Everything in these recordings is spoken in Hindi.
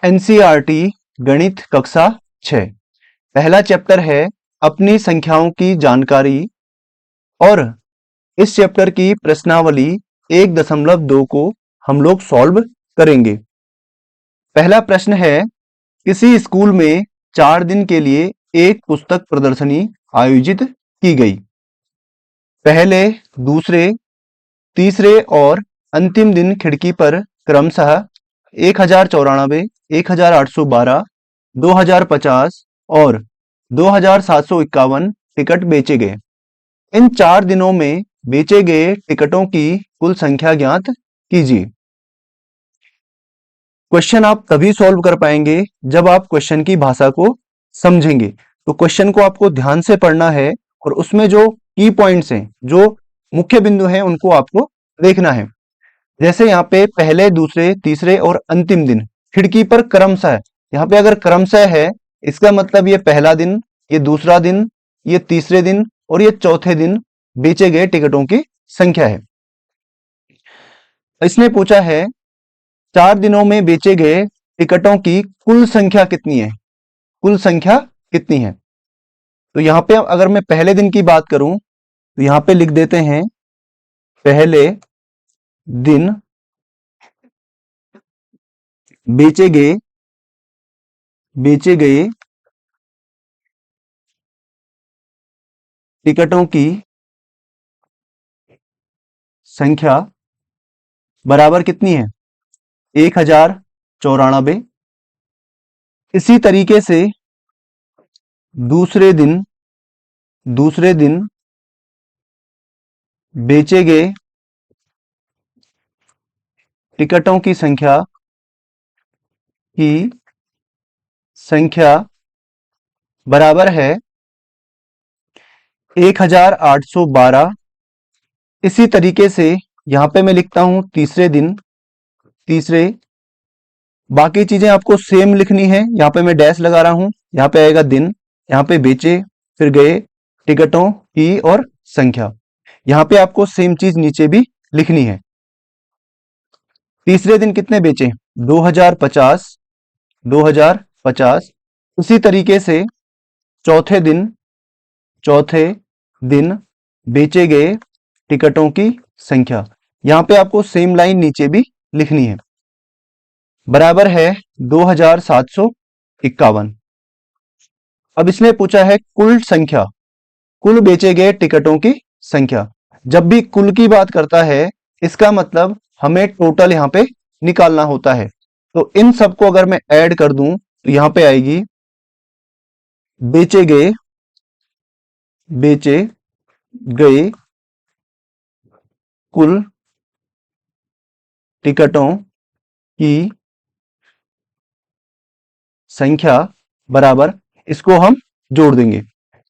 एनसीईआरटी गणित कक्षा 6। पहला चैप्टर है अपनी संख्याओं की जानकारी और इस चैप्टर की प्रश्नावली 1.2 को हम लोग सॉल्व करेंगे। पहला प्रश्न है, किसी स्कूल में 4 दिन के लिए एक पुस्तक प्रदर्शनी आयोजित की गई। पहले, दूसरे, तीसरे और अंतिम दिन खिड़की पर क्रमशः 1094, 1812, 2050 और 2751 टिकट बेचे गए। इन 4 दिनों में बेचे गए टिकटों की कुल संख्या ज्ञात कीजिए। क्वेश्चन आप तभी सॉल्व कर पाएंगे जब आप क्वेश्चन की भाषा को समझेंगे। तो क्वेश्चन को आपको ध्यान से पढ़ना है और उसमें जो की पॉइंट्स हैं, जो मुख्य बिंदु हैं, उनको आपको देखना है। जैसे यहाँ पे पहले, दूसरे, तीसरे और अंतिम दिन खिड़की पर क्रमशः, यहाँ पे अगर क्रमशः है इसका मतलब ये पहला दिन, ये दूसरा दिन, ये तीसरे दिन और ये चौथे दिन बेचे गए टिकटों की संख्या है। इसने पूछा है 4 दिनों में बेचे गए टिकटों की कुल संख्या कितनी है, कुल संख्या कितनी है। तो यहाँ पे अगर मैं पहले दिन की बात करूं तो यहाँ पे लिख देते हैं पहले दिन बेचे गए टिकटों की संख्या बराबर कितनी है, 1094। इसी तरीके से दूसरे दिन बेचे गए टिकटों की संख्या बराबर है 1812। इसी तरीके से यहां पे मैं लिखता हूं तीसरे, बाकी चीजें आपको सेम लिखनी है। यहां पे मैं डैश लगा रहा हूं, यहां पे आएगा दिन, यहां पे बेचे फिर गए टिकटों की और संख्या, यहां पे आपको सेम चीज नीचे भी लिखनी है। तीसरे दिन कितने बेचे, 2050। उसी तरीके से चौथे दिन बेचे गए टिकटों की संख्या, यहां पे आपको सेम लाइन नीचे भी लिखनी है, बराबर है 2751। अब इसने पूछा है कुल संख्या, कुल बेचे गए टिकटों की संख्या। जब भी कुल की बात करता है इसका मतलब हमें टोटल यहां पे निकालना होता है। तो इन सबको अगर मैं ऐड कर दूं तो यहां पे आएगी बेचे गए कुल टिकटों की संख्या बराबर, इसको हम जोड़ देंगे,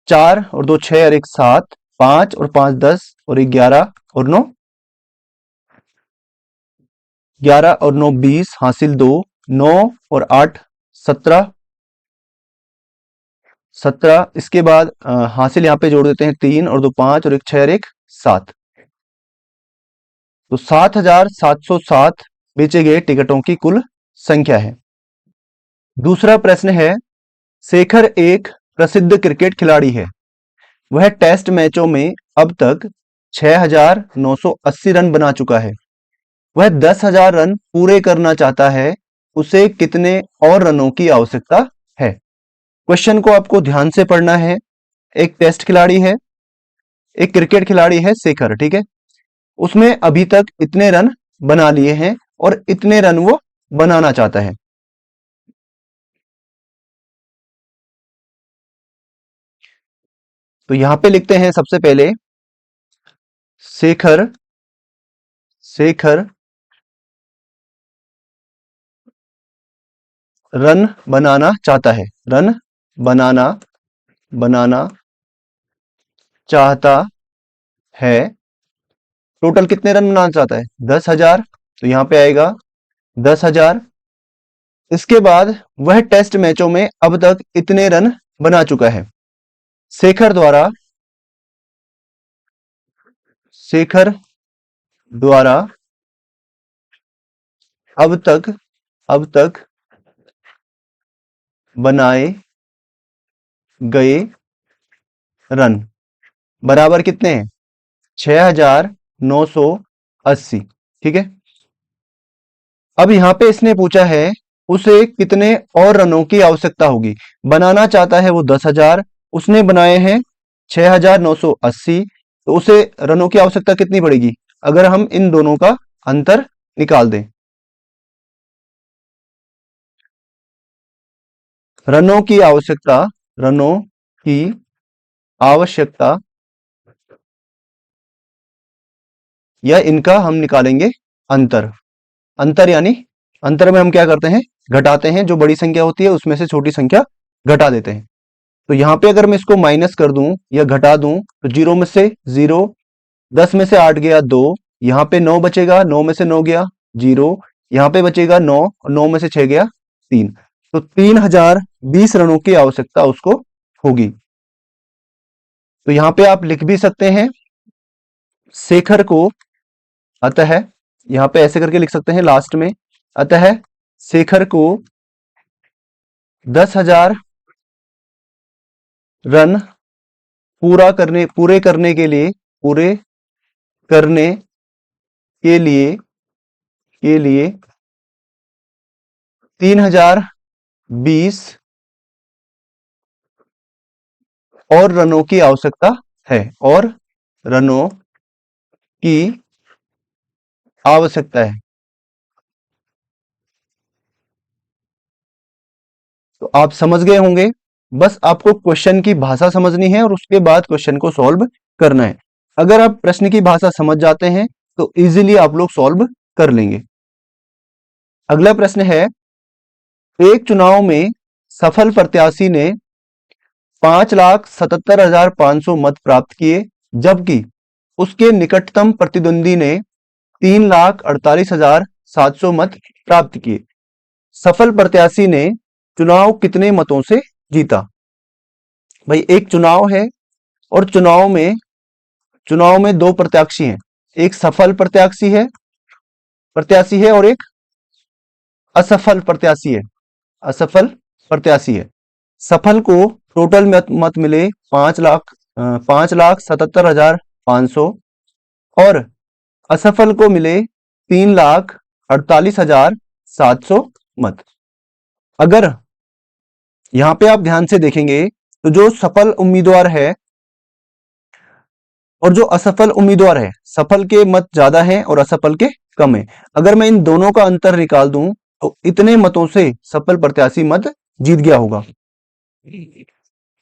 4 और 2 6 और 1 7, 5 और 5 10 और 1 11 और 9 11 और 9 20, हासिल 2, 9 और 8 17। इसके बाद हासिल यहाँ पे जोड़ देते हैं 3 और 2 5 और 1 6 और 1 7। तो 7707 बेचे गए टिकटों की कुल संख्या है। दूसरा प्रश्न है, शेखर एक प्रसिद्ध क्रिकेट खिलाड़ी है। वह टेस्ट मैचों में अब तक 6980 रन बना चुका है। वह 10,000 रन पूरे करना चाहता है, उसे कितने और रनों की आवश्यकता है। क्वेश्चन को आपको ध्यान से पढ़ना है। एक टेस्ट खिलाड़ी है, एक क्रिकेट खिलाड़ी है शेखर, ठीक है। उसमें अभी तक इतने रन बना लिए हैं और इतने रन वो बनाना चाहता है। तो यहां पे लिखते हैं सबसे पहले शेखर रन बनाना चाहता है, रन बनाना चाहता है। टोटल कितने रन बनाना चाहता है, 10,000। तो यहां पे आएगा 10,000। इसके बाद वह टेस्ट मैचों में अब तक इतने रन बना चुका है। शेखर द्वारा अब तक बनाए गए रन बराबर कितने हैं? 6980। ठीक है। अब यहां पे इसने पूछा है उसे कितने और रनों की आवश्यकता होगी। बनाना चाहता है वो 10,000, उसने बनाए हैं 6980, तो उसे रनों की आवश्यकता कितनी पड़ेगी अगर हम इन दोनों का अंतर निकाल दें? रनों की आवश्यकता, रनों की आवश्यकता या इनका हम निकालेंगे अंतर। अंतर यानी अंतर में हम क्या करते हैं, घटाते हैं, जो बड़ी संख्या होती है उसमें से छोटी संख्या घटा देते हैं। तो यहां पे अगर मैं इसको माइनस कर दूं या घटा दूं तो 0 में से 0, 10 में से 8 गया 2, यहाँ पे 9 बचेगा, 9 में से 9 गया 0, यहाँ पे बचेगा 9, 9 में से 6 गया 3। तो 3020 रनों की आवश्यकता उसको होगी। तो यहां पे आप लिख भी सकते हैं शेखर को, अतः यहां पे ऐसे करके लिख सकते हैं लास्ट में, अतः शेखर को 10,000 रन पूरे करने के लिए 3020 और रनों की आवश्यकता है, और रनों की आवश्यकता है। तो आप समझ गए होंगे, बस आपको क्वेश्चन की भाषा समझनी है और उसके बाद क्वेश्चन को सॉल्व करना है। अगर आप प्रश्न की भाषा समझ जाते हैं तो इजीली आप लोग सॉल्व कर लेंगे। अगला प्रश्न है, एक चुनाव में सफल प्रत्याशी ने 5,77,500 मत प्राप्त किए, जबकि उसके निकटतम प्रतिद्वंदी ने 3,48,700 मत प्राप्त किए। सफल प्रत्याशी ने चुनाव कितने मतों से जीता? भाई एक चुनाव है और चुनाव में दो प्रत्याशी हैं, एक सफल प्रत्याशी है और एक असफल प्रत्याशी है। असफल प्रत्याशी है। सफल को टोटल मत मिले 5,77,500 और असफल को मिले 3,48,700 मत। अगर यहां पे आप ध्यान से देखेंगे तो जो सफल उम्मीदवार है और जो असफल उम्मीदवार है, सफल के मत ज्यादा हैं और असफल के कम है। अगर मैं इन दोनों का अंतर निकाल दूं तो इतने मतों से सफल प्रत्याशी मत जीत गया होगा।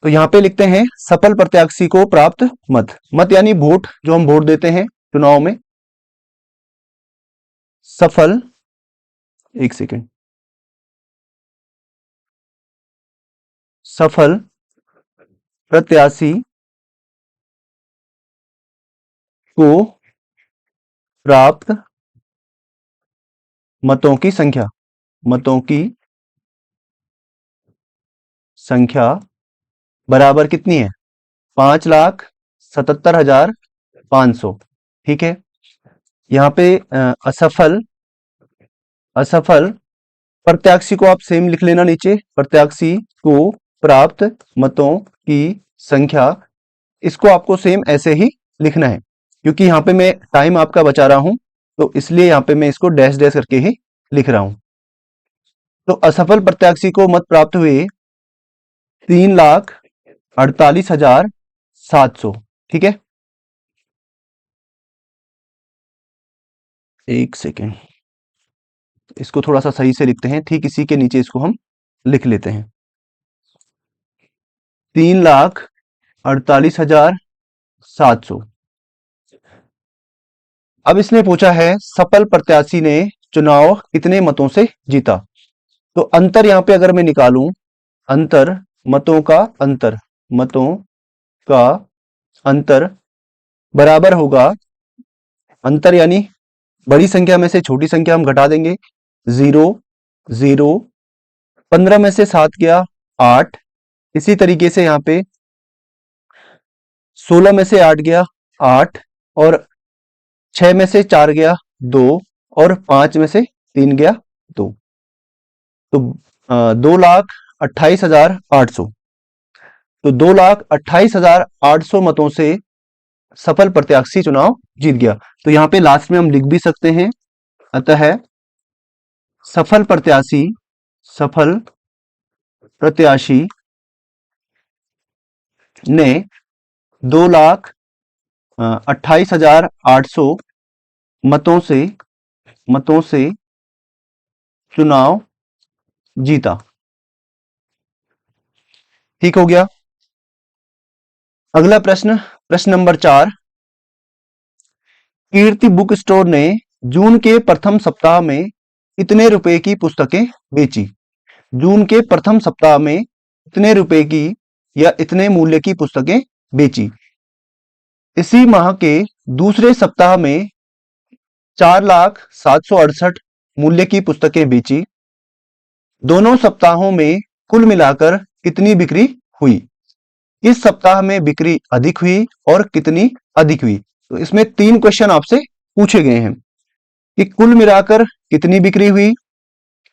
तो यहां पे लिखते हैं सफल प्रत्याशी को प्राप्त मत यानी वोट, जो हम वोट देते हैं चुनाव में। सफल, एक सेकेंड, सफल प्रत्याशी को प्राप्त मतों की संख्या बराबर कितनी है? 5,77,500। ठीक है। यहाँ पे असफल प्रत्याशी को आप सेम लिख लेना नीचे, प्रत्याशी को प्राप्त मतों की संख्या, इसको आपको सेम ऐसे ही लिखना है, क्योंकि यहाँ पे मैं टाइम आपका बचा रहा हूं तो इसलिए यहाँ पे मैं इसको डैश डैश करके ही लिख रहा हूं। तो असफल प्रत्याशी को मत प्राप्त हुए 3,48,700। ठीक है। एक सेकेंड, इसको थोड़ा सा सही से लिखते हैं, ठीक इसी के नीचे इसको हम लिख लेते हैं। 3,48,700। अब इसने पूछा है सफल प्रत्याशी ने चुनाव कितने मतों से जीता। तो अंतर यहां पे अगर मैं निकालूं, अंतर, मतों का अंतर बराबर होगा, अंतर यानी बड़ी संख्या में से छोटी संख्या हम घटा देंगे, 0, 0, 15 में से 7 गया 8, इसी तरीके से यहाँ पे 16 में से 8 गया 8, और 6 में से 4 गया 2, और 5 में से 3 गया 2। तो 2,48,700 2,28,800। तो 2,28,800 मतों से सफल प्रत्याशी चुनाव जीत गया। तो यहां पे लास्ट में हम लिख भी सकते हैं, अतः सफल प्रत्याशी ने 2,28,800 मतों से चुनाव जीता। ठीक हो गया। अगला प्रश्न नंबर 4। कीर्ति बुक स्टोर ने जून के प्रथम सप्ताह में कितने रुपए की पुस्तकें बेची? जून के प्रथम सप्ताह में इतने रुपए की या इतने मूल्य की पुस्तकें बेची। इसी माह के दूसरे सप्ताह में 4,768 मूल्य की पुस्तकें बेची। दोनों सप्ताहों में कुल मिलाकर कितनी बिक्री हुई? इस सप्ताह में बिक्री अधिक हुई और कितनी अधिक हुई? तो इसमें 3 क्वेश्चन आपसे पूछे गए हैं कि कुल मिलाकर कितनी बिक्री हुई,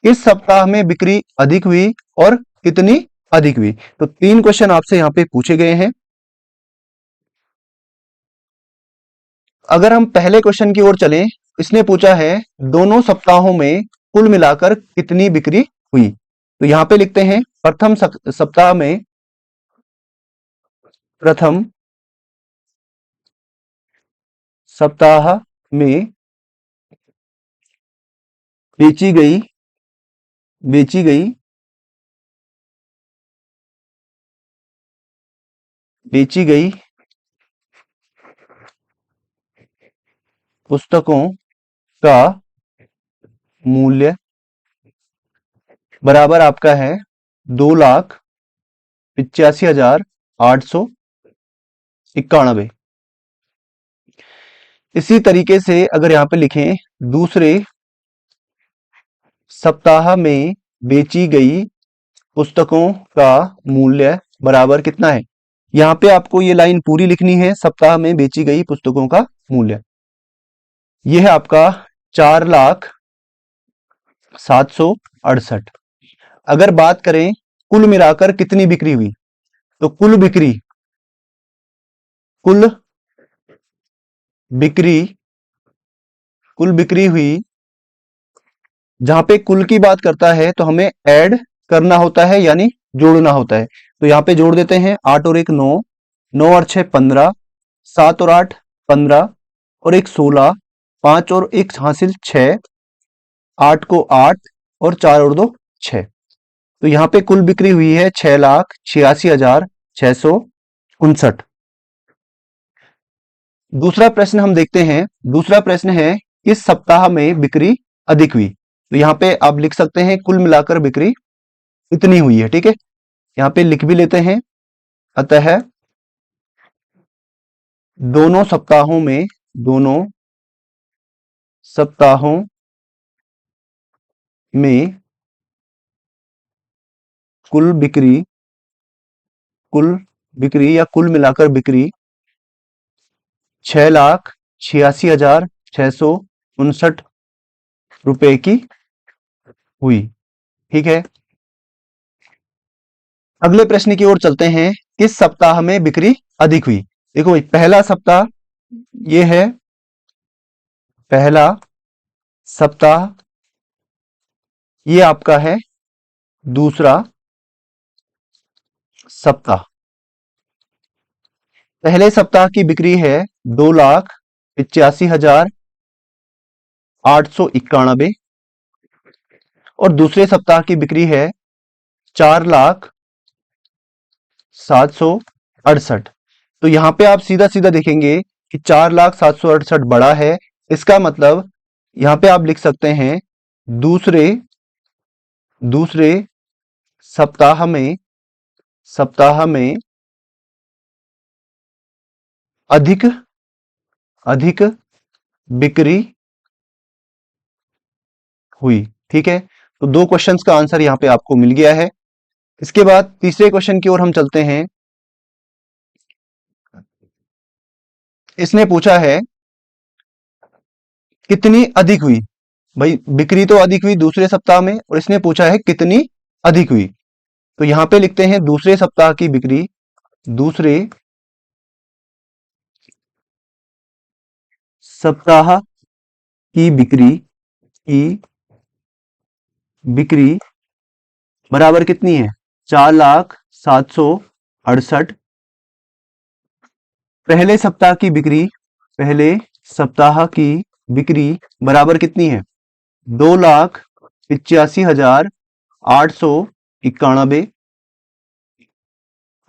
इस सप्ताह में बिक्री अधिक हुई और कितनी अधिक हुई। तो 3 क्वेश्चन आपसे यहां पे पूछे गए हैं। अगर हम पहले क्वेश्चन की ओर चलें, इसने पूछा है दोनों सप्ताहों में कुल मिलाकर कितनी बिक्री हुई। तो यहां पे लिखते हैं प्रथम सप्ताह में बेची गई पुस्तकों का मूल्य बराबर आपका है 2,85,891। इसी तरीके से अगर यहां पे लिखें दूसरे सप्ताह में बेची गई पुस्तकों का मूल्य बराबर कितना है। यहां पे आपको ये लाइन पूरी लिखनी है, सप्ताह में बेची गई पुस्तकों का मूल्य। यह है आपका 4,768। अगर बात करें कुल मिलाकर कितनी बिक्री हुई, तो कुल बिक्री हुई, जहां पे कुल की बात करता है तो हमें ऐड करना होता है यानी जोड़ना होता है। तो यहां पे जोड़ देते हैं 8 और 1 9, 9 और 6 15, 7 और 8 15 और 1 16, 5 और 1 हासिल 6, 8 को 8 और 4 और 2 6। तो यहां पे कुल बिक्री हुई है 6,86,659। दूसरा प्रश्न हम देखते हैं। दूसरा प्रश्न है किस सप्ताह में बिक्री अधिक हुई। तो यहां पे आप लिख सकते हैं कुल मिलाकर बिक्री इतनी हुई है। ठीक है, यहां पे लिख भी लेते हैं, अतः दोनों सप्ताहों में कुल बिक्री या कुल मिलाकर बिक्री 6,86,659 रुपए की हुई। ठीक है, अगले प्रश्न की ओर चलते हैं। किस सप्ताह में बिक्री अधिक हुई। देखो भाई, पहला सप्ताह ये है, पहला सप्ताह ये आपका है दूसरा सप्ताह। पहले सप्ताह की बिक्री है 2,85,891 और दूसरे सप्ताह की बिक्री है 4,768। तो यहां पे आप सीधा सीधा देखेंगे कि 4,768 बड़ा है, इसका मतलब यहां पे आप लिख सकते हैं दूसरे सप्ताह में अधिक बिक्री हुई। ठीक है, तो 2 क्वेश्चंस का आंसर यहां पे आपको मिल गया है। इसके बाद तीसरे क्वेश्चन की ओर हम चलते हैं। इसने पूछा है कितनी अधिक हुई। भाई बिक्री तो अधिक हुई दूसरे सप्ताह में, और इसने पूछा है कितनी अधिक हुई। तो यहां पे लिखते हैं दूसरे सप्ताह की बिक्री, दूसरे सप्ताह की बिक्री बराबर कितनी है? 4,768। पहले सप्ताह की बिक्री, पहले सप्ताह की बिक्री बराबर कितनी है? 2,85,891।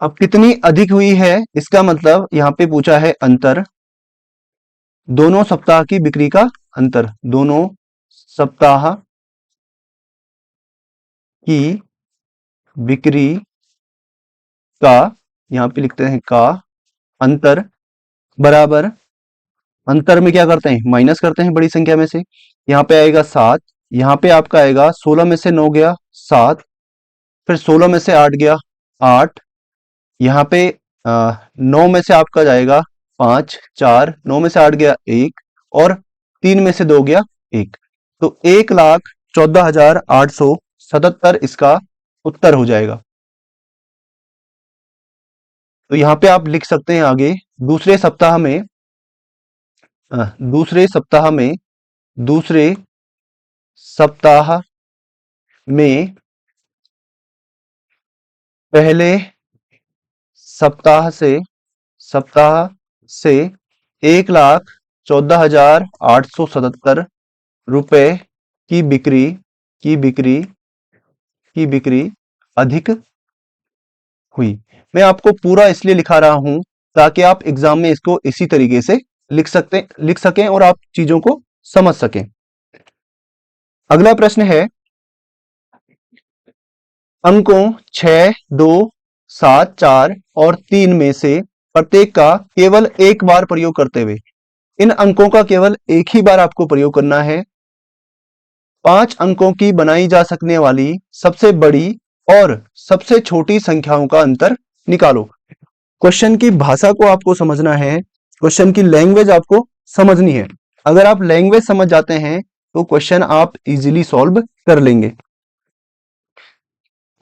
अब कितनी अधिक हुई है इसका मतलब यहां पे पूछा है अंतर, दोनों सप्ताह की बिक्री का अंतर, दोनों सप्ताह की बिक्री का, यहां पे लिखते हैं का, अंतर बराबर, अंतर में क्या करते हैं? माइनस करते हैं बड़ी संख्या में से। यहाँ पे आएगा 7, यहाँ पे आपका आएगा 16 में से 9 गया 7, फिर 16 में से 8 गया 8, यहाँ पे 9 में से आपका जाएगा 5 4, 9 में से 8 गया 1, और 3 में से 2 गया 1। तो 1,14,877 इसका उत्तर हो जाएगा। तो यहाँ पे आप लिख सकते हैं आगे, दूसरे सप्ताह में दूसरे सप्ताह में दूसरे सप्ताह में पहले सप्ताह से 1,14,877 रुपए की बिक्री की बिक्री की बिक्री अधिक हुई। मैं आपको पूरा इसलिए लिखा रहा हूं ताकि आप एग्जाम में इसको इसी तरीके से लिख सकें और आप चीजों को समझ सकें। अगला प्रश्न है, अंकों 6, 2, 7, 4 और 3 में से प्रत्येक का केवल एक बार प्रयोग करते हुए, इन अंकों का केवल एक ही बार आपको प्रयोग करना है। 5 अंकों की बनाई जा सकने वाली सबसे बड़ी और सबसे छोटी संख्याओं का अंतर निकालो। क्वेश्चन की भाषा को आपको समझना है, क्वेश्चन की लैंग्वेज आपको समझनी है। अगर आप लैंग्वेज समझ जाते हैं तो क्वेश्चन आप इजीली सॉल्व कर लेंगे।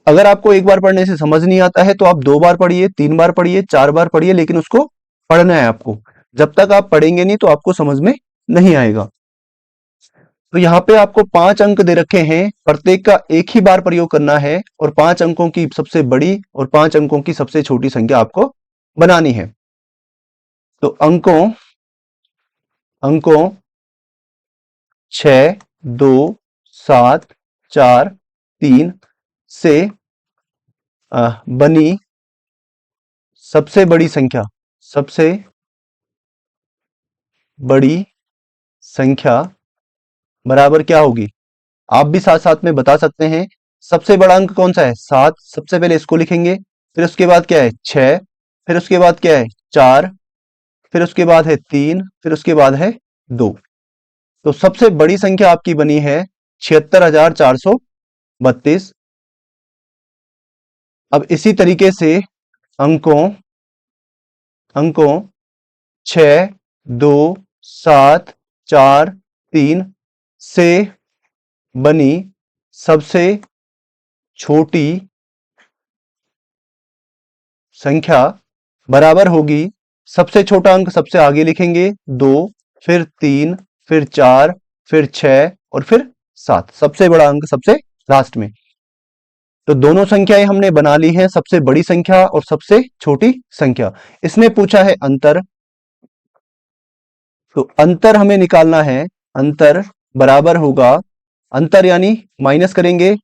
अगर आपको एक बार पढ़ने से समझ नहीं आता है तो आप 2 बार पढ़िए, 3 बार पढ़िए, 4 बार पढ़िए, लेकिन उसको पढ़ना है आपको। जब तक आप पढ़ेंगे नहीं तो आपको समझ में नहीं आएगा। तो यहाँ पे आपको 5 अंक दे रखे हैं, प्रत्येक का एक ही बार प्रयोग करना है और 5 अंकों की सबसे बड़ी और 5 अंकों की सबसे छोटी संख्या आपको बनानी है। तो अंकों अंकों 6, 2, 7, 4, 3 से बनी सबसे बड़ी संख्या, सबसे बड़ी संख्या बराबर क्या होगी? आप भी साथ साथ में बता सकते हैं। सबसे बड़ा अंक कौन सा है? 7। सबसे पहले इसको लिखेंगे, फिर उसके बाद क्या है? 6, फिर उसके बाद क्या है? 4, फिर उसके बाद है 3, फिर उसके बाद है 2। तो सबसे बड़ी संख्या आपकी बनी है 76,432। अब इसी तरीके से अंकों अंकों 6, 2, 7, 4, 3 से बनी सबसे छोटी संख्या बराबर होगी, सबसे छोटा अंक सबसे आगे लिखेंगे 2, फिर 3, फिर 4, फिर 6 और फिर 7। सबसे बड़ा अंक सबसे लास्ट में। तो दोनों संख्याएं हमने बना ली हैं, सबसे बड़ी संख्या और सबसे छोटी संख्या। इसमें पूछा है अंतर, तो अंतर हमें निकालना है। अंतर बराबर होगा, अंतर यानी माइनस करेंगे,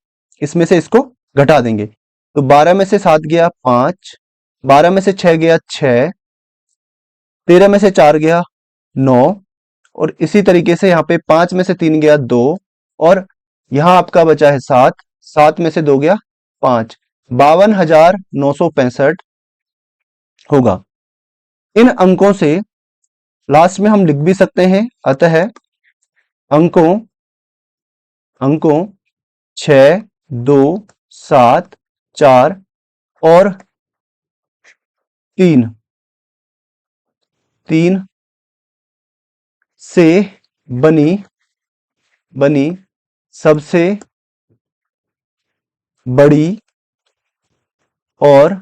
इसमें से इसको घटा देंगे। तो 12 में से 7 गया 5, 12 में से 6 गया 6, 13 में से 4 गया 9, और इसी तरीके से यहाँ पे 5 में से 3 गया 2, और यहाँ आपका बचा है 7, 7 में से 2 गया 5, 52,965 होगा। इन अंकों से लास्ट में हम लिख भी सकते हैं, अतः अंकों अंकों 6, 2, 7, 4 और 3 से बनी बनी सबसे बड़ी और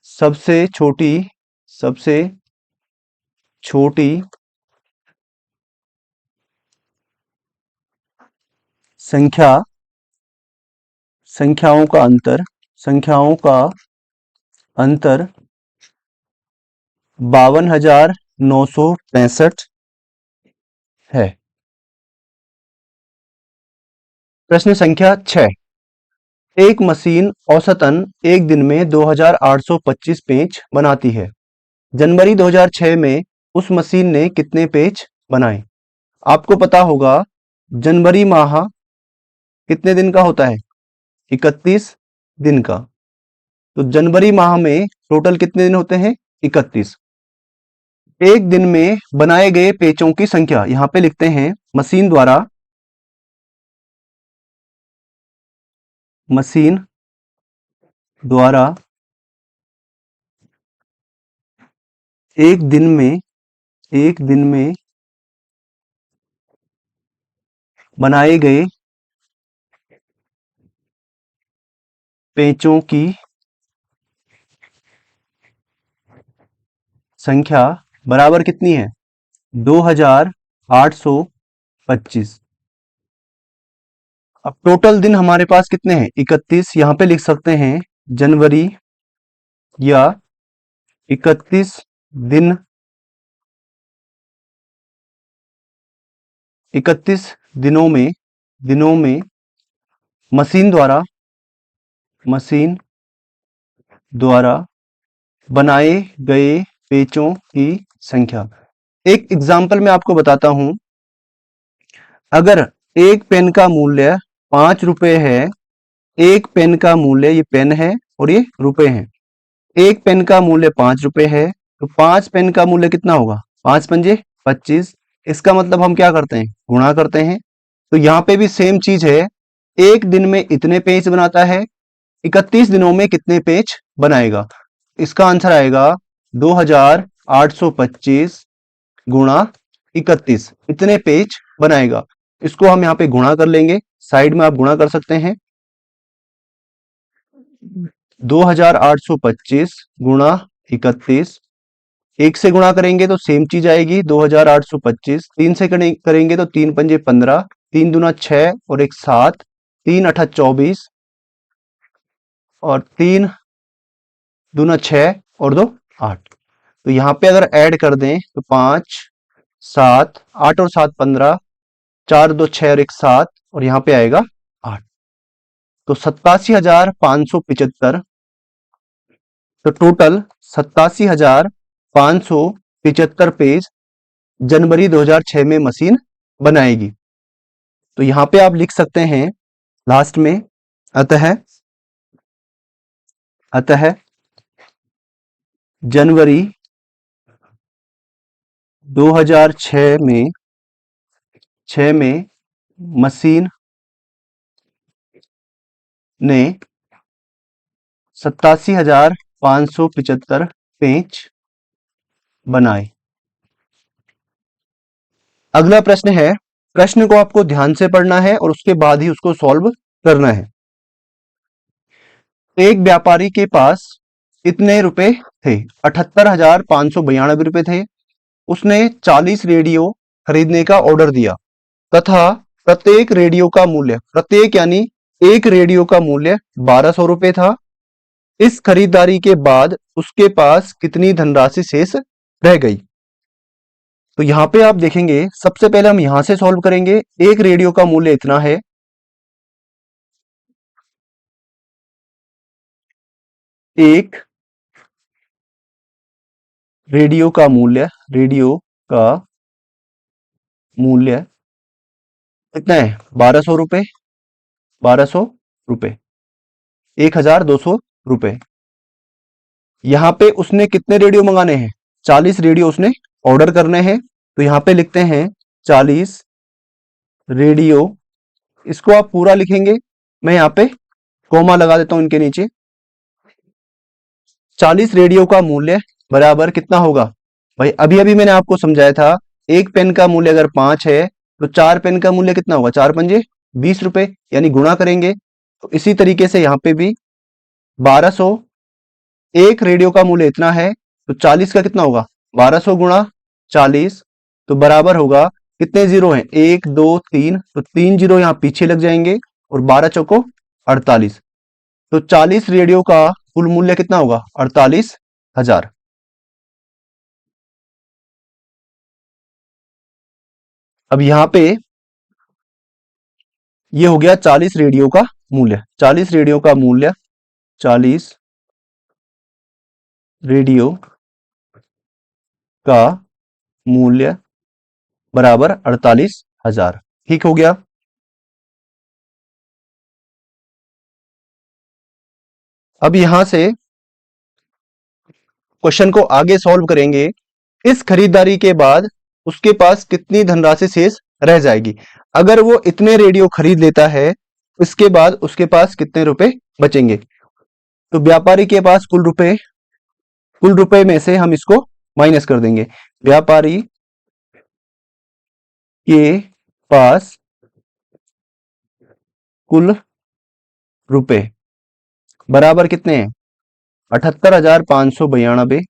सबसे छोटी संख्याओं का अंतर 52,965 है। प्रश्न संख्या 6। एक मशीन औसतन एक दिन में 2,825 पेज बनाती है। जनवरी 2006 में उस मशीन ने कितने पेज बनाए? आपको पता होगा जनवरी माह कितने दिन का होता है? 31 दिन का। तो जनवरी माह में टोटल कितने दिन होते हैं? 31। एक दिन में बनाए गए पेचों की संख्या यहां पे लिखते हैं मशीन द्वारा एक दिन में बनाए गए पेचों की संख्या बराबर कितनी है? 2,825। अब टोटल दिन हमारे पास कितने हैं? 31। यहां पे लिख सकते हैं जनवरी या 31 दिन 31 दिनों में मशीन द्वारा बनाए गए पेचों की संख्या। एक एग्जाम्पल मैं आपको बताता हूं। अगर एक पेन का मूल्य 5 रुपए है, एक पेन का मूल्य, ये पेन है और ये रुपए हैं, एक पेन का मूल्य 5 रुपए है, तो 5 पेन का मूल्य कितना होगा? 5 पंजे 25। इसका मतलब हम क्या करते हैं? गुणा करते हैं। तो यहाँ पे भी सेम चीज है, एक दिन में इतने पेज बनाता है, 31 दिनों में कितने पेज बनाएगा? इसका आंसर आएगा 2,825 गुणा 31, इतने पेज बनाएगा। इसको हम यहाँ पे गुणा कर लेंगे, साइड में आप गुणा कर सकते हैं। 2,825 गुणा 31, एक से गुणा करेंगे तो सेम चीज आएगी 2,825। 3 से करेंगे तो 3 पंजे 15, 3 दूना 6 और 1 7, 3 अठा 24 और 3 दूना 6 और 2 8। तो यहाँ पे अगर ऐड कर दें तो 5 7 8 और 7 15, 4 2 6 और 1 7 और यहाँ पे आएगा 8। तो 87,575, तो टोटल 87,575 पेज जनवरी 2006 में मशीन बनाएगी। तो यहां पे आप लिख सकते हैं लास्ट में अतः जनवरी 2006 में मशीन ने 87,575 पेज बनाए। अगला प्रश्न है, प्रश्न को आपको ध्यान से पढ़ना है और उसके बाद ही उसको सॉल्व करना है। एक व्यापारी के पास कितने रुपए थे? 78,592 रुपए थे। उसने 40 रेडियो खरीदने का ऑर्डर दिया तथा प्रत्येक रेडियो का मूल्य, प्रत्येक यानी एक रेडियो का मूल्य 1,200 रुपए था। इस खरीदारी के बाद उसके पास कितनी धनराशि शेष रह गई? तो यहां पे आप देखेंगे, सबसे पहले हम यहां से सॉल्व करेंगे। एक रेडियो का मूल्य इतना है, एक रेडियो का मूल्य कितना है? 1,200 रुपए, 1,200 रुपए, 1,200 रुपए। यहां पे उसने कितने रेडियो मंगाने हैं? 40 रेडियो उसने ऑर्डर करने हैं। तो यहां पे लिखते हैं 40 रेडियो। इसको आप पूरा लिखेंगे, मैं यहां पे कॉमा लगा देता हूं इनके नीचे। 40 रेडियो का मूल्य बराबर कितना होगा? भाई अभी अभी मैंने आपको समझाया था, एक पेन का मूल्य अगर 5 है तो 4 पेन का मूल्य कितना होगा? 4 पंजे 20 रुपए, यानी गुणा करेंगे। तो इसी तरीके से यहां पे भी 1200, एक रेडियो का मूल्य इतना है, तो 40 का कितना होगा, 1200 गुणा 40, तो बराबर होगा, कितने जीरो हैं, 1 2 3, तो 3 जीरो यहां पीछे लग जाएंगे और 12 चौको 48, तो 40 रेडियो का कुल मूल्य कितना होगा, 48,000। अब यहां पे ये हो गया 40 रेडियो का मूल्य, 40 रेडियो का मूल्य, 40 रेडियो का मूल्य बराबर 48,000। ठीक हो गया। अब यहां से क्वेश्चन को आगे सॉल्व करेंगे। इस खरीदारी के बाद उसके पास कितनी धनराशि शेष रह जाएगी। अगर वो इतने रेडियो खरीद लेता है, इसके बाद उसके पास कितने रुपए बचेंगे। तो व्यापारी के पास कुल रुपए में से हम इसको माइनस कर देंगे। व्यापारी के पास कुल रुपए बराबर कितने हैं, 78,592।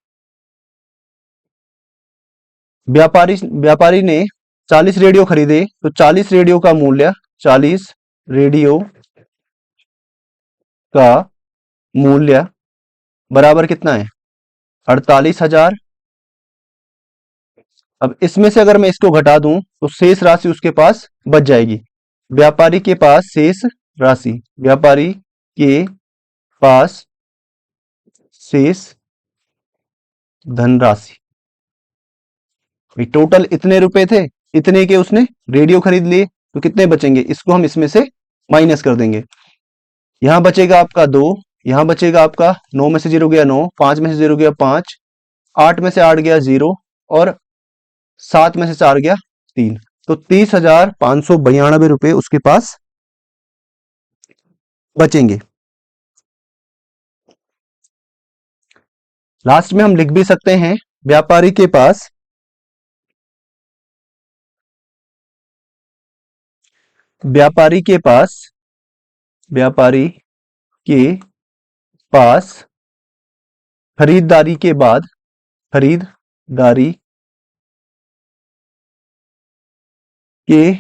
व्यापारी ने 40 रेडियो खरीदे, तो 40 रेडियो का मूल्य, 40 रेडियो का मूल्य बराबर कितना है, 48,000। अब इसमें से अगर मैं इसको घटा दूं तो शेष राशि उसके पास बच जाएगी। व्यापारी के पास शेष राशि, व्यापारी के पास शेष धनराशि, टोटल इतने रुपए थे, इतने के उसने रेडियो खरीद लिए, तो कितने बचेंगे, इसको हम इसमें से माइनस कर देंगे। यहां बचेगा आपका 2, यहां बचेगा आपका 9 में से 0 गया 9, 5 में से 0 गया 5, 8 में से 8 गया 0 और 7 में से 4 गया 3, तो 30,592 रुपए उसके पास बचेंगे। लास्ट में हम लिख भी सकते हैं, व्यापारी के पास व्यापारी के पास व्यापारी के पास खरीदारी के बाद खरीदारी के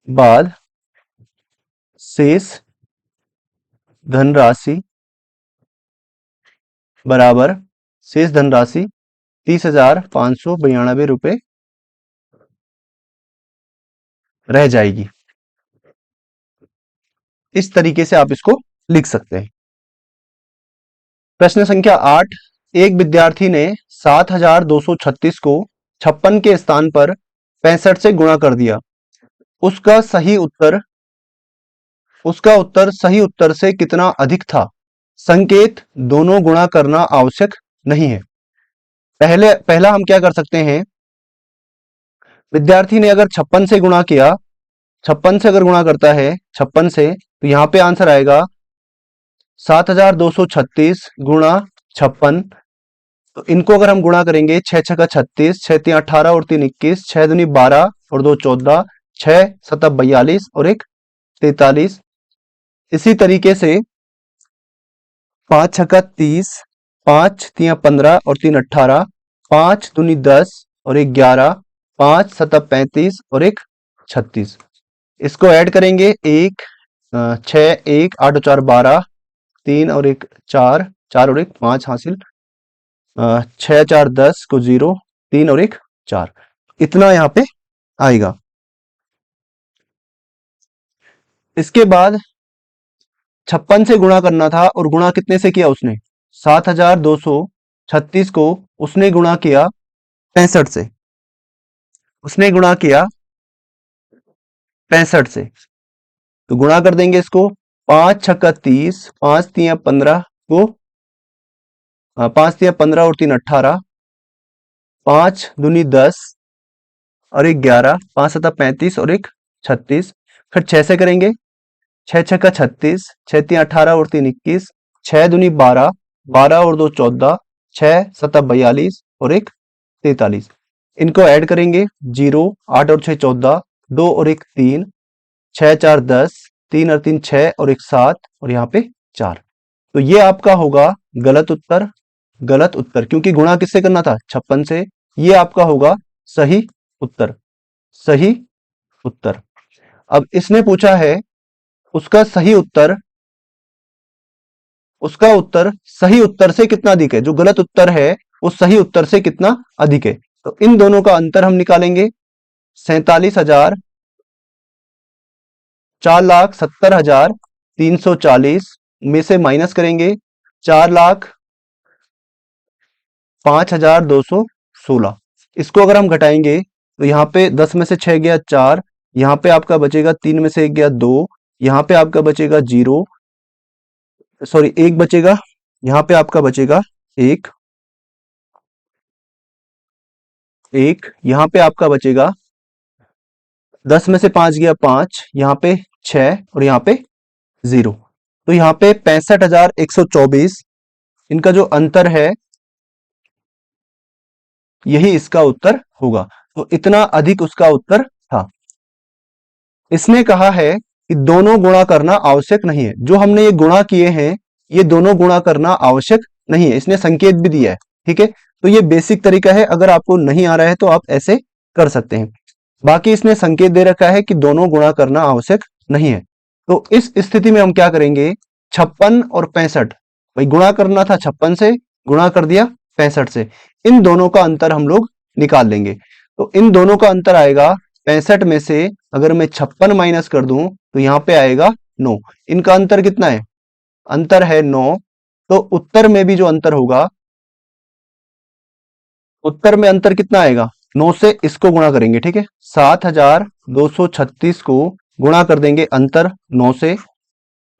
बाद शेष धनराशि बराबर शेष धनराशि 30,592 रुपए रह जाएगी। इस तरीके से आप इसको लिख सकते हैं। प्रश्न संख्या 8, एक विद्यार्थी ने 7,236 को 56 के स्थान पर 65 से गुणा कर दिया। उसका उत्तर सही उत्तर से कितना अधिक था। संकेत दोनों गुणा करना आवश्यक नहीं है। पहला हम क्या कर सकते हैं, विद्यार्थी ने अगर 56 से गुणा किया, 56 से अगर गुणा करता है 56 से, तो यहां पे आंसर आएगा 7,236 गुणा 56। तो इनको अगर हम गुणा करेंगे, 6 छक्का 36, 6 3 18 और 3 21, 6 दूनी 12 और 2 14, 6 7 42 और 1 43। इसी तरीके से 5 छक्का 30, 5 3 15 और 3 18, 5 दूनी 10 और 1 11, 5 7 35 और 1 36। इसको ऐड करेंगे, 1 6 1 8 और 4 12, 3 और 1 4, 4 और 1 5 हासिल, 6 4 10 को 0, 3 और 1 4, इतना यहाँ पे आएगा। इसके बाद 56 से गुणा करना था और गुणा कितने से किया उसने, 7,236 को उसने गुणा किया 65 से, उसने गुणा किया 65 से, तो गुणा कर देंगे इसको, 5 छक्का 30, 5 3 15 को 5 3 15 और 3 18, 5 दूनी 10 और 1 11, 5 7 35 और 1 36। फिर 6 से करेंगे, 6 छक्का 36, 6 3 18 और 3 21, 6 दूनी 12, 12 और 2 14, 6 7 42 और 1 43। इनको ऐड करेंगे, 0 8 और 6 14, 2 और 1 3, 6 4 10, 3 और 3 6 और 1 7 और यहाँ पे 4, तो ये आपका होगा गलत उत्तर, गलत उत्तर, क्योंकि गुणा किससे करना था? 56 से। ये आपका होगा सही उत्तर, सही उत्तर। अब इसने पूछा है उसका सही उत्तर, उसका उत्तर सही उत्तर से कितना अधिक है, जो गलत उत्तर है वो सही उत्तर से कितना अधिक है। तो इन दोनों का अंतर हम निकालेंगे। 47,000 4,70,340 में से माइनस करेंगे 4,05,216। इसको अगर हम घटाएंगे तो यहाँ पे 10 में से 6 गया 4, यहाँ पे आपका बचेगा 3 में से 1 गया 2, यहाँ पे आपका बचेगा 0, सॉरी 1 बचेगा, यहाँ पे आपका बचेगा 1, 1, यहाँ पे आपका बचेगा 10 में से 5 गया 5, यहाँ पे 6 और यहाँ पे 0। तो यहाँ पे 65,124 इनका जो अंतर है यही इसका उत्तर होगा। तो इतना अधिक उसका उत्तर था। इसने कहा है कि दोनों गुणा करना आवश्यक नहीं है। जो हमने ये गुणा किए हैं ये दोनों गुणा करना आवश्यक नहीं है, इसने संकेत भी दिया है। ठीक है, तो ये बेसिक तरीका है, अगर आपको नहीं आ रहा है तो आप ऐसे कर सकते हैं। बाकी इसने संकेत दे रखा है कि दोनों गुणा करना आवश्यक नहीं है। तो इस स्थिति में हम क्या करेंगे, 56 और 65, भाई गुणा करना था 56 से, गुणा कर दिया 65 से, इन दोनों का अंतर हम लोग निकाल लेंगे। तो इन दोनों का अंतर आएगा 65 में से अगर मैं 56 माइनस कर दूं तो यहाँ पे आएगा 9। इनका अंतर कितना है? अंतर है 9। तो उत्तर में भी जो अंतर होगा, उत्तर में अंतर कितना आएगा? 9 से इसको गुणा करेंगे। ठीक है, 7,236 को गुणा कर देंगे अंतर 9 से,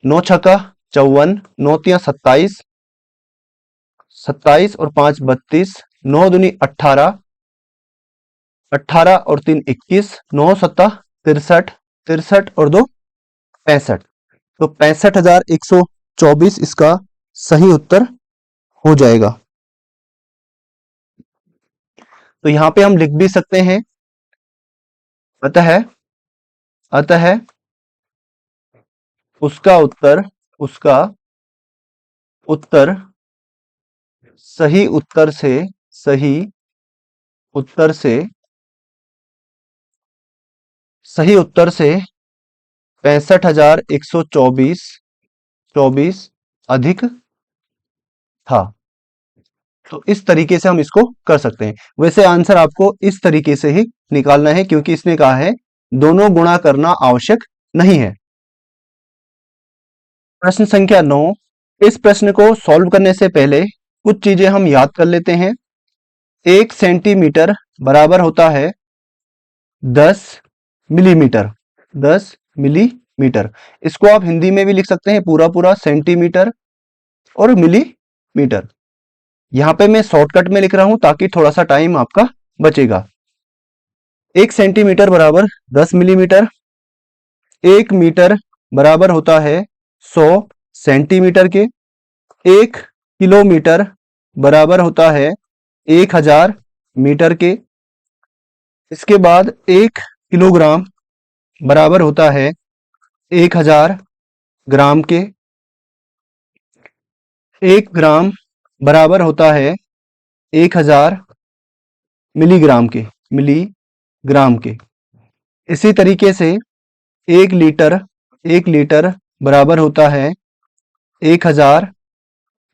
9 छक्का 54, 9 तिया 27, 27 और 5 32, 9 दूनी 18, 18 और 3 21, 9 सत्ता 63, 63 और 2 65। तो 65,124 इसका सही उत्तर हो जाएगा। तो यहां पे हम लिख भी सकते हैं अतः, अतः उसका उत्तर, उसका उत्तर सही उत्तर से, सही उत्तर से, सही उत्तर से 65,124 24 अधिक था। तो इस तरीके से हम इसको कर सकते हैं। वैसे आंसर आपको इस तरीके से ही निकालना है, क्योंकि इसने कहा है दोनों गुणा करना आवश्यक नहीं है। प्रश्न संख्या 9। इस प्रश्न को सॉल्व करने से पहले कुछ चीजें हम याद कर लेते हैं। 1 सेंटीमीटर बराबर होता है 10 मिलीमीटर, 10 मिलीमीटर। इसको आप हिंदी में भी लिख सकते हैं पूरा पूरा, सेंटीमीटर और मिलीमीटर। यहां पे मैं शॉर्टकट में लिख रहा हूं ताकि थोड़ा सा टाइम आपका बचेगा। 1 सेंटीमीटर बराबर 10 मिलीमीटर, 1 मीटर बराबर होता है 100 सेंटीमीटर के, 1 किलोमीटर बराबर होता है 1000 मीटर के। इसके बाद 1 किलोग्राम बराबर होता है 1000 ग्राम के, 1 ग्राम बराबर होता है 1000 मिलीग्राम के, मिलीग्राम के। इसी तरीके से 1 लीटर, 1 लीटर बराबर होता है 1000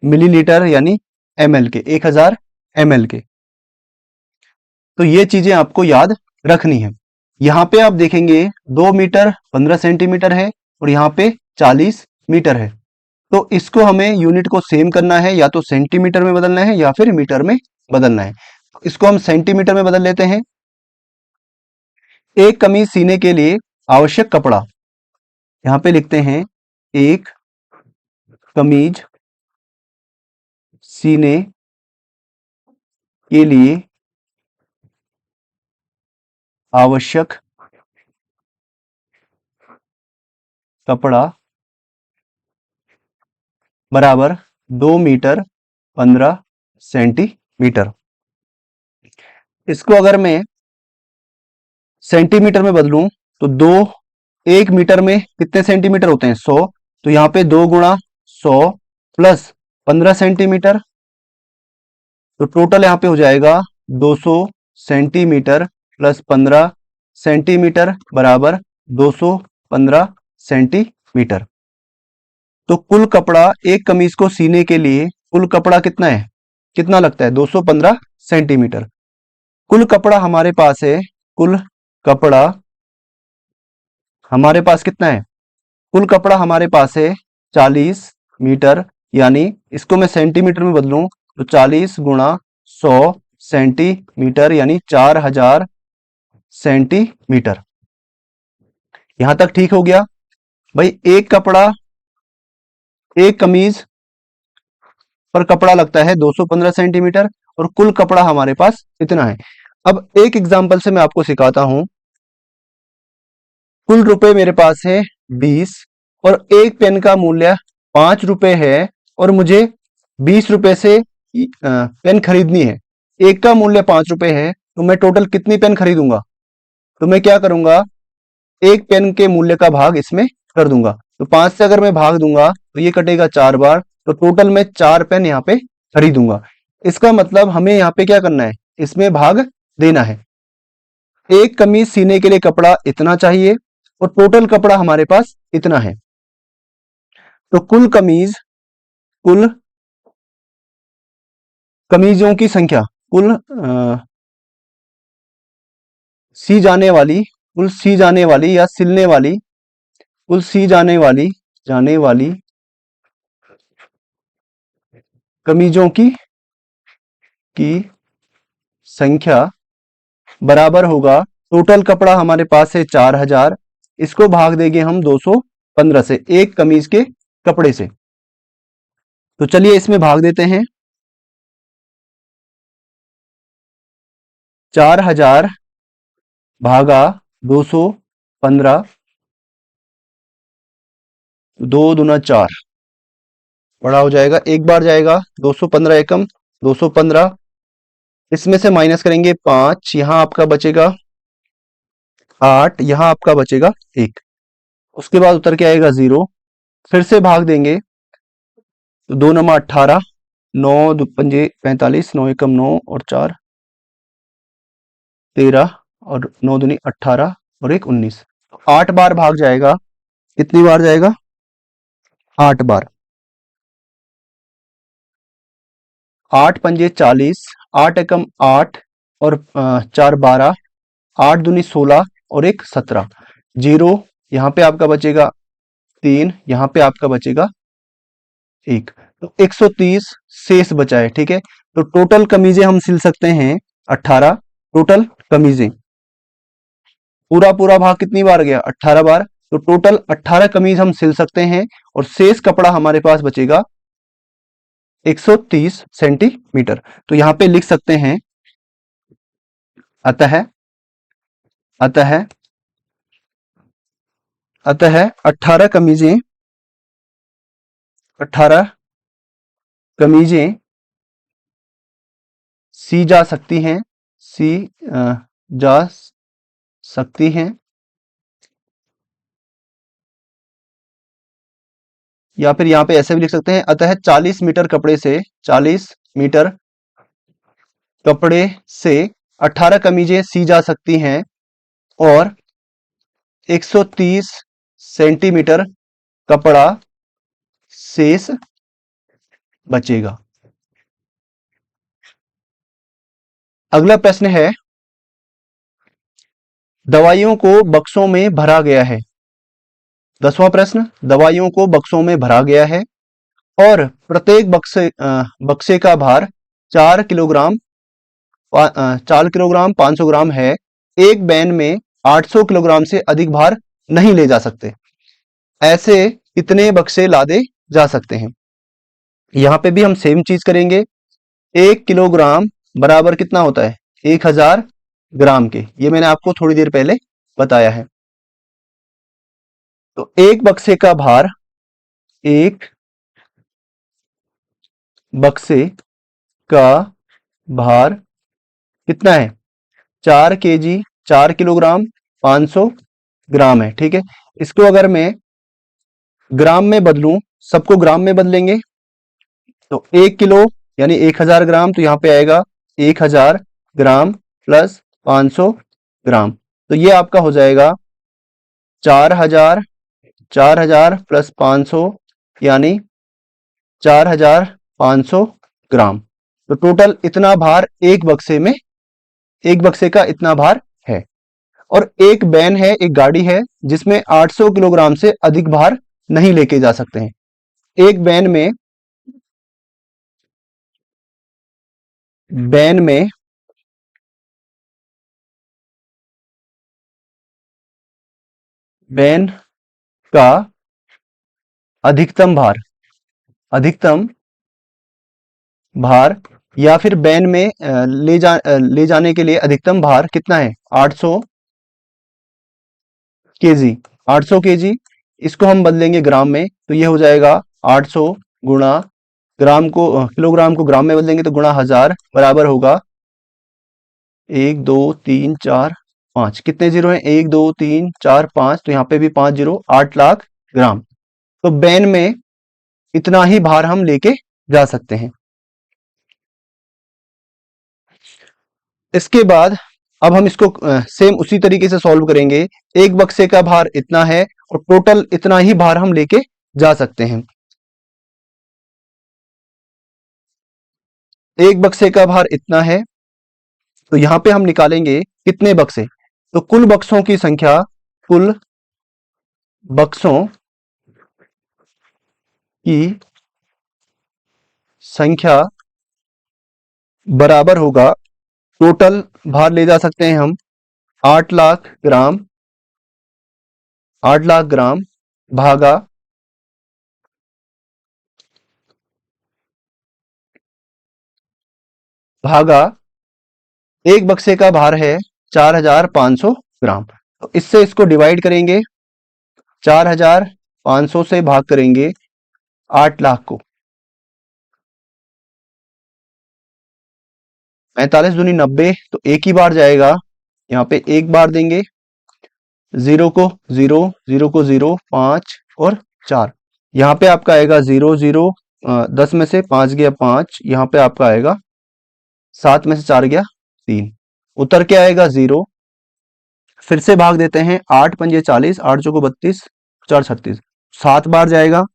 मिलीलीटर यानी ml के, 1000 ml के। तो ये चीजें आपको याद रखनी है। यहां पे आप देखेंगे 2 मीटर 15 सेंटीमीटर है और यहाँ पे 40 मीटर है। तो इसको हमें यूनिट को सेम करना है, या तो सेंटीमीटर में बदलना है या फिर मीटर में बदलना है। इसको हम सेंटीमीटर में बदल लेते हैं। एक कमीज सीने के लिए आवश्यक कपड़ा, यहां पे लिखते हैं एक कमीज सीने के लिए आवश्यक कपड़ा बराबर 2 मीटर 15 सेंटीमीटर। इसको अगर मैं सेंटीमीटर में बदलूं तो 1 मीटर में कितने सेंटीमीटर होते हैं? 100। तो यहाँ पे 2 गुणा 100 प्लस 15 सेंटीमीटर, तो टोटल यहाँ पे हो जाएगा 200 सेंटीमीटर प्लस 15 सेंटीमीटर बराबर 215 सेंटीमीटर। तो कुल कपड़ा एक कमीज को सीने के लिए कुल कपड़ा कितना है, कितना लगता है 215 सेंटीमीटर। कुल कपड़ा हमारे पास है, कुल कपड़ा हमारे पास कितना है, कुल कपड़ा हमारे पास है 40 मीटर, यानी इसको मैं सेंटीमीटर में बदलूं तो 40 गुणा 100 सेंटीमीटर यानी 4000 सेंटीमीटर। यहां तक ठीक हो गया भाई। एक कपड़ा, एक कमीज पर कपड़ा लगता है 215 सेंटीमीटर और कुल कपड़ा हमारे पास इतना है। अब एक एग्जांपल से मैं आपको सिखाता हूं। कुल रुपए मेरे पास है 20 और एक पेन का मूल्य 5 रुपए है और मुझे 20 रुपए से पेन खरीदनी है। एक का मूल्य 5 रुपए है तो मैं टोटल कितनी पेन खरीदूंगा, तो मैं क्या करूंगा, एक पेन के मूल्य का भाग इसमें कर दूंगा। तो 5 से अगर मैं भाग दूंगा तो ये कटेगा 4 बार, तो टोटल मैं 4 पेन यहाँ पे खरीदूंगा। इसका मतलब हमें यहाँ पे क्या करना है, इसमें भाग देना है। एक कमीज सीने के लिए कपड़ा इतना चाहिए और टोटल कपड़ा हमारे पास इतना है। तो कुल कमीज, कुल कमीजों की संख्या, कुल सी जाने वाली, कुल सी जाने वाली या सिलने वाली, कुल सी जाने वाली कमीजों की संख्या बराबर होगा, टोटल कपड़ा हमारे पास है 4000, इसको भाग देंगे हम 215 से, एक कमीज के कपड़े से। तो चलिए इसमें भाग देते हैं। 4000 भागा 215, 2 दूना 4, बड़ा हो जाएगा, एक बार जाएगा 215 एकम 215, इसमें से माइनस करेंगे 5, यहां आपका बचेगा 8, यहां आपका बचेगा 1, उसके बाद उतर के आएगा 0, फिर से भाग देंगे तो 2 नमा 18, 9 दो पंजे 45, 9 एकम 9 और 4 13 और 9 दूनी 18 और 1 19, 8 बार भाग जाएगा। कितनी बार जाएगा, 8 बार। 8 पंजे 40, 8 एकम 8 और 4 12, 8 दूनी 16 और 1 17, 0 यहाँ पे आपका बचेगा 3, यहाँ पे आपका बचेगा 1, तो 130 शेष बचा है। ठीक है, तो टोटल कमीजें हम सिल सकते हैं 18, टोटल कमीजें, पूरा पूरा भाग कितनी बार गया, 18 बार, तो टोटल 18 कमीज हम सिल सकते हैं और शेष कपड़ा हमारे पास बचेगा 130 सेंटीमीटर। तो यहां पे लिख सकते हैं अतः अतः अतः 18 कमीजें, 18 कमीजें सी जा सकती हैं, सी जा सकती हैं, या फिर यहां पे ऐसे भी लिख सकते हैं अतः 40 मीटर कपड़े से, 40 मीटर कपड़े से 18 कमीजें सी जा सकती हैं और 130 सेंटीमीटर कपड़ा शेष बचेगा। अगला प्रश्न है, दवाइयों को बक्सों में भरा गया है। 10वां प्रश्न, दवाइयों को बक्सों में भरा गया है और प्रत्येक बक्से का भार 4 किलोग्राम 4 किलोग्राम 500 ग्राम है। एक वैन में 800 किलोग्राम से अधिक भार नहीं ले जा सकते, ऐसे कितने बक्से लादे जा सकते हैं। यहां पे भी हम सेम चीज करेंगे। 1 किलोग्राम बराबर कितना होता है, 1000 ग्राम के, ये मैंने आपको थोड़ी देर पहले बताया है। तो एक बक्से का भार, एक बक्से का भार कितना है, 4 केजी, 4 किलोग्राम 500 ग्राम है। ठीक है, इसको अगर मैं ग्राम में बदलूं, सबको ग्राम में बदलेंगे तो 1 किलो यानी 1000 ग्राम, तो यहाँ पे आएगा 1000 ग्राम प्लस 500 ग्राम, तो ये आपका हो जाएगा 4000 प्लस 500 यानी 4500 ग्राम। तो टोटल इतना भार एक बक्से में, एक बक्से का इतना भार है। और एक वैन है, एक गाड़ी है जिसमें 800 किलोग्राम से अधिक भार नहीं लेके जा सकते हैं। एक वैन में वैन का अधिकतम भार या फिर वैन में ले जाने के लिए अधिकतम भार कितना है? 800 केजी। 800 केजी, इसको हम बदलेंगे ग्राम में, तो ये हो जाएगा 800 गुणा ग्राम को किलोग्राम को ग्राम में बदलेंगे तो गुणा 1000 बराबर होगा 1 2 3 4 5। कितने जीरो हैं? 1 2 3 4 5, तो यहाँ पे भी 5 जीरो, 8 लाख ग्राम। तो वैन में इतना ही भार हम लेके जा सकते हैं। इसके बाद अब हम इसको सेम उसी तरीके से सॉल्व करेंगे। एक बक्से का भार इतना है और टोटल इतना ही भार हम लेके जा सकते हैं। एक बक्से का भार इतना है, तो यहां पे हम निकालेंगे कितने बक्से, तो कुल बक्सों की संख्या, कुल बक्सों की संख्या बराबर होगा, टोटल भार ले जा सकते हैं हम 8 लाख ग्राम, 8 लाख ग्राम भागा भागा एक बक्से का भार है 4500 ग्राम। तो इससे इसको डिवाइड करेंगे, 4500 से भाग करेंगे 8 लाख को। 45 दूनी 90, तो एक ही बार जाएगा, यहाँ पे एक बार देंगे, जीरो को जीरो, जीरो को जीरो, 5 और 4, यहाँ पे आपका आएगा 0 0, 10 में से 5 गया 5, यहाँ पे आपका आएगा 7 में से 4 गया 3, उतर के आएगा 0। फिर से भाग देते हैं, 8 पंजे 40, 8 चौको 32, 4 36, 7 बार जाएगा,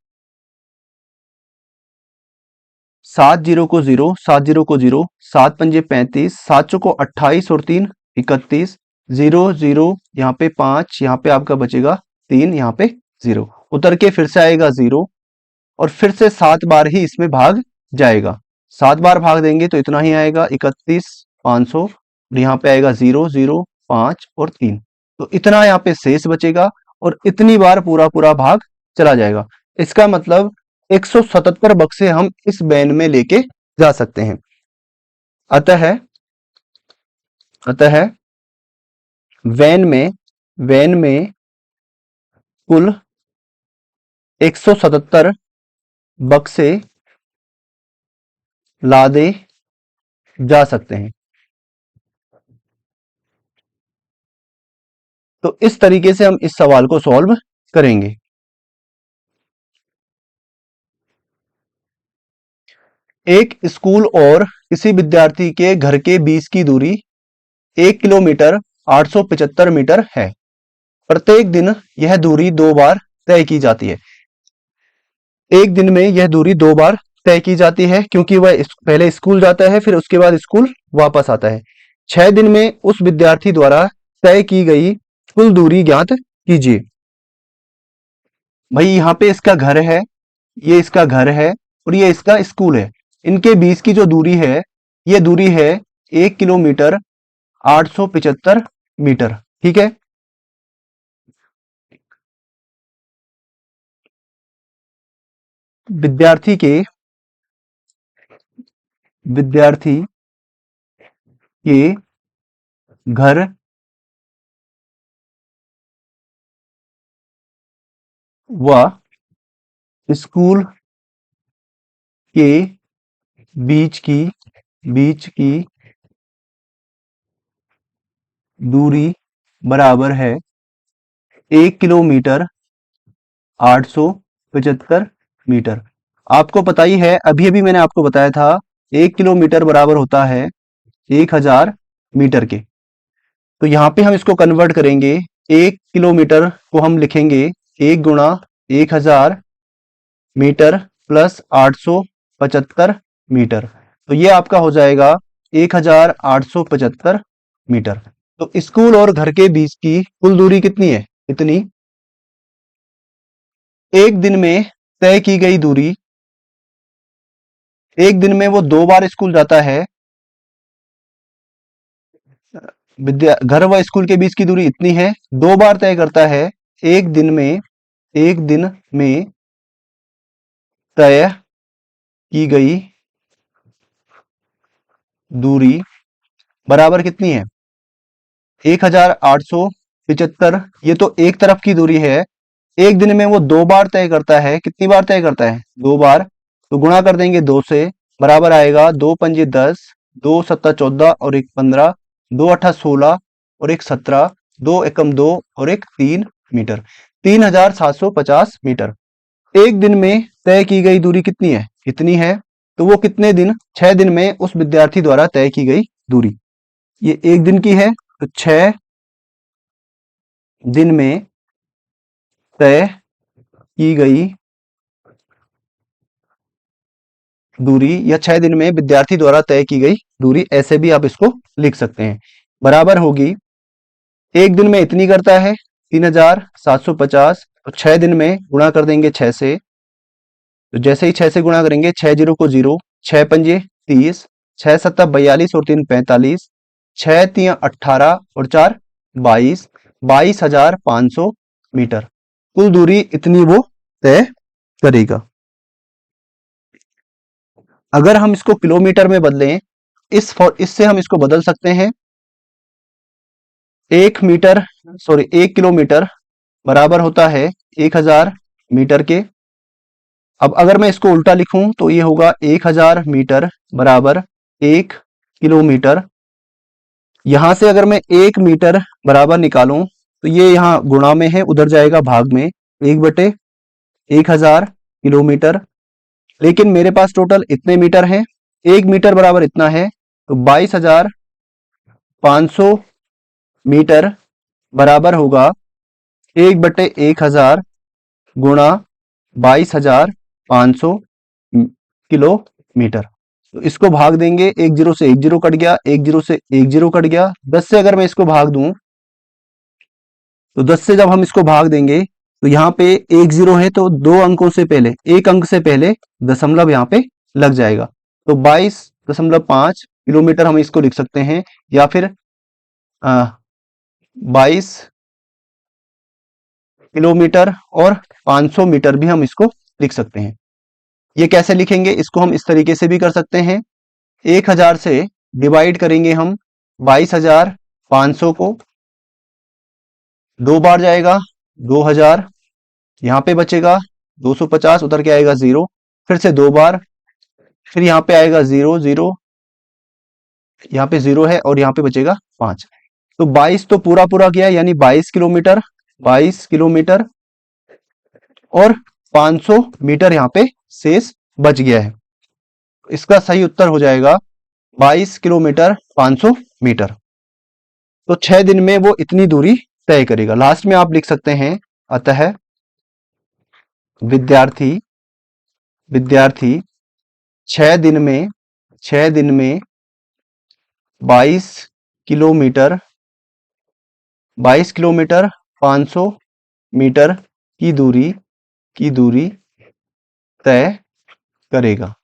7 जीरो को जीरो, 7 जीरो को जीरो, 7 पंजे 35, 7 चौको 28 और 3 31, 0 0, यहाँ पे 5, यहाँ पे आपका बचेगा 3, यहाँ पे 0, उतर के फिर से आएगा 0 और फिर से 7 बार ही इसमें भाग जाएगा। 7 बार भाग देंगे तो इतना ही आएगा, 31 500, और यहाँ पे आएगा 0 0 5 और 3, तो इतना यहाँ पे शेष बचेगा और इतनी बार पूरा पूरा भाग चला जाएगा। इसका मतलब 177 बक्से हम इस वैन में लेके जा सकते हैं। अतः अतः वैन में कुल 177 बक्से लादे जा सकते हैं। तो इस तरीके से हम इस सवाल को सॉल्व करेंगे। एक स्कूल और किसी विद्यार्थी के घर के बीच की दूरी 1 किलोमीटर 875 मीटर है। प्रत्येक दिन यह दूरी 2 बार तय की जाती है। एक दिन में यह दूरी 2 बार तय की जाती है क्योंकि वह पहले स्कूल जाता है फिर उसके बाद स्कूल वापस आता है। 6 दिन में उस विद्यार्थी द्वारा तय की गई कुल दूरी ज्ञात कीजिए। भाई यहाँ पे इसका घर है, ये इसका घर है और ये इसका स्कूल है। इनके बीच की जो दूरी है, ये दूरी है 1 किलोमीटर 875 मीटर। ठीक है, विद्यार्थी के घर व स्कूल के बीच की दूरी बराबर है 1 किलोमीटर 875 मीटर। आपको पता ही है, अभी अभी मैंने आपको बताया था 1 किलोमीटर बराबर होता है 1000 मीटर के। तो यहाँ पे हम इसको कन्वर्ट करेंगे, 1 किलोमीटर को हम लिखेंगे 1 × 1000 मीटर प्लस 875 मीटर। तो ये आपका हो जाएगा 1875 मीटर। तो स्कूल और घर के बीच की कुल दूरी कितनी है? इतनी। एक दिन में तय की गई दूरी, एक दिन में वो 2 बार स्कूल जाता है, घर व स्कूल के बीच की दूरी इतनी है, 2 बार तय करता है। एक दिन में, एक दिन में तय की गई दूरी बराबर कितनी है? 1875। ये तो एक तरफ की दूरी है। एक दिन में वो 2 बार तय करता है। कितनी बार तय करता है? 2 बार। तो गुणा कर देंगे 2 से, बराबर आएगा 2 पंजे 10, 2 सत्ता 14 और 1 15, 2 अठा 16 और 1 17, 2 एकम 2 और 1 3 मीटर। 3750 मीटर। एक दिन में तय की गई दूरी कितनी है? इतनी है। तो वो कितने दिन? 6 दिन में उस विद्यार्थी द्वारा तय की गई दूरी। ये एक दिन की है, तो 6 दिन में तय की गई दूरी, या 6 दिन में विद्यार्थी द्वारा तय की गई दूरी, ऐसे भी आप इसको लिख सकते हैं। बराबर होगी, एक दिन में इतनी करता है 3750, और 6 दिन में गुणा कर देंगे 6 से। तो जैसे ही 6 से गुणा करेंगे, 6 जीरो को 0, 6 पंजे 30, 6 सत्ता 42 और 3 45, 6 3 18 और 4 22, 22,500 मीटर। कुल दूरी इतनी वो तय करेगा। अगर हम इसको किलोमीटर में बदलें, इससे हम इसको बदल सकते हैं। 1 किलोमीटर बराबर होता है 1000 मीटर के। अब अगर मैं इसको उल्टा लिखूं तो ये होगा 1000 मीटर बराबर 1 किलोमीटर। यहां से अगर मैं 1 मीटर बराबर निकालूं तो ये यहां गुणा में है, उधर जाएगा भाग में, 1/1000 किलोमीटर। लेकिन मेरे पास टोटल इतने मीटर हैं, 1 मीटर बराबर इतना है, तो 22,500 मीटर बराबर होगा 1/1000 गुणा 22,500 किलोमीटर। तो इसको भाग देंगे, 1 जीरो से 1 जीरो कट गया, 1 जीरो से 1 जीरो कट गया। 10 से अगर मैं इसको भाग दूं, तो 10 से जब हम इसको भाग देंगे तो यहाँ पे 1 जीरो है, तो 2 अंकों से पहले, 1 अंक से पहले दशमलव यहाँ पे लग जाएगा। तो 22.5 किलोमीटर हम इसको लिख सकते हैं, या फिर 22 किलोमीटर और 500 मीटर भी हम इसको लिख सकते हैं। ये कैसे लिखेंगे? इसको हम इस तरीके से भी कर सकते हैं। 1000 से डिवाइड करेंगे हम 22,500 को, 2 बार जाएगा 2000, यहाँ पे बचेगा 250, उधर के आएगा 0, फिर से 2 बार, फिर यहाँ पे आएगा 0 0, यहाँ पे 0 है और यहाँ पे बचेगा 5। तो 22 तो पूरा पूरा गया, यानी 22 किलोमीटर, 22 किलोमीटर, और 500 मीटर यहाँ पे शेष बच गया है। इसका सही उत्तर हो जाएगा 22 किलोमीटर 500 मीटर। तो 6 दिन में वो इतनी दूरी तय करेगा। लास्ट में आप लिख सकते हैं, अतः विद्यार्थी विद्यार्थी 6 दिन में 22 किलोमीटर 500 मीटर की दूरी तय करेगा।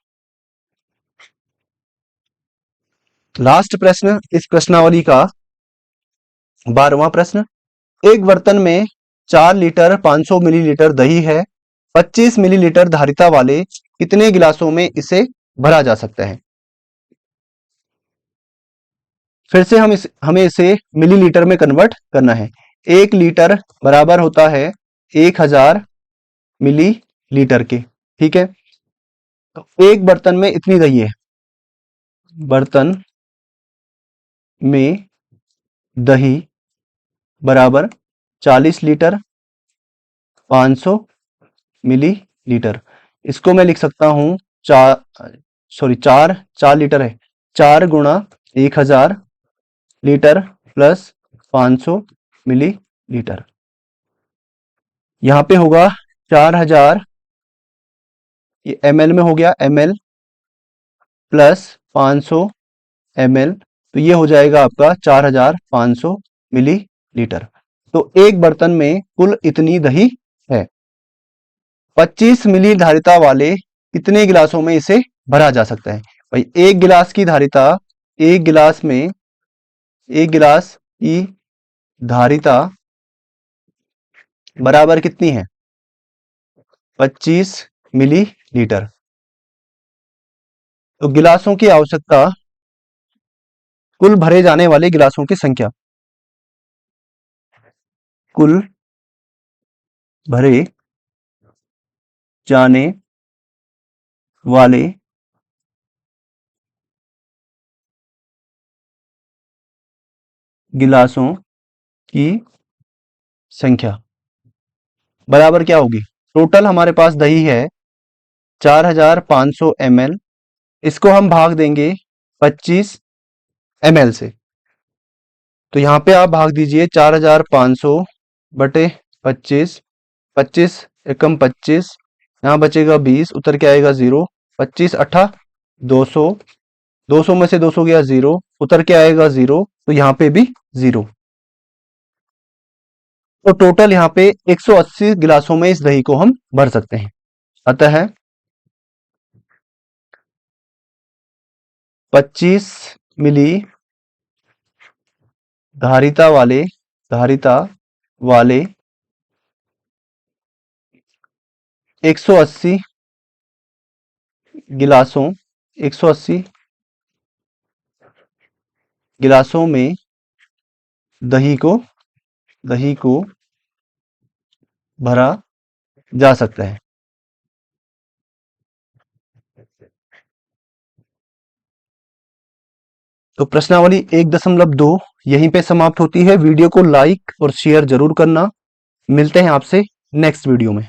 लास्ट प्रश्न इस प्रश्नावली का, 12वां प्रश्न। एक बर्तन में 4 लीटर 500 मिलीलीटर दही है। 25 मिलीलीटर धारिता वाले कितने गिलासों में इसे भरा जा सकता है? फिर से हमें इसे मिलीलीटर में कन्वर्ट करना है। 1 लीटर बराबर होता है 1000 मिलीलीटर के। ठीक है, तो एक बर्तन में इतनी दही है। बर्तन में दही बराबर 40 लीटर 500 मिलीलीटर। इसको मैं लिख सकता हूं 4 लीटर है, 4 गुणा 1000 लीटर प्लस 500 मिलीलीटर। यहां पे होगा 4000, ये ml में हो गया, ml प्लस 500 ml, तो ये हो जाएगा आपका 4500 मिलीलीटर। तो एक बर्तन में कुल इतनी दही है। 25 मिली धारिता वाले कितने गिलासों में इसे भरा जा सकता है? भाई एक गिलास की धारिता, एक गिलास में, एक गिलास की धारिता बराबर कितनी है? 25 मिलीलीटर। तो गिलासों की आवश्यकता, कुल भरे जाने वाले गिलासों की संख्या, कुल भरे जाने वाले गिलासों की संख्या बराबर क्या होगी? टोटल हमारे पास दही है 4500 ml, इसको हम भाग देंगे 25 ml से। तो यहां पे आप भाग दीजिए 4500 बटे 25, 25 एकम 25, यहाँ बचेगा 20, उतर के आएगा 0, 25 अट्ठा 200, 200 में से 200 गया 0, उतर के आएगा 0, तो यहाँ पे भी 0। तो टोटल यहाँ पे 180 गिलासों में इस दही को हम भर सकते हैं। अतः 25 मिली धारिता वाले 180 गिलासों 180 गिलासों में दही को भरा जा सकता है। तो प्रश्नावली 1.2 यहीं पे समाप्त होती है। वीडियो को लाइक और शेयर जरूर करना। मिलते हैं आपसे नेक्स्ट वीडियो में।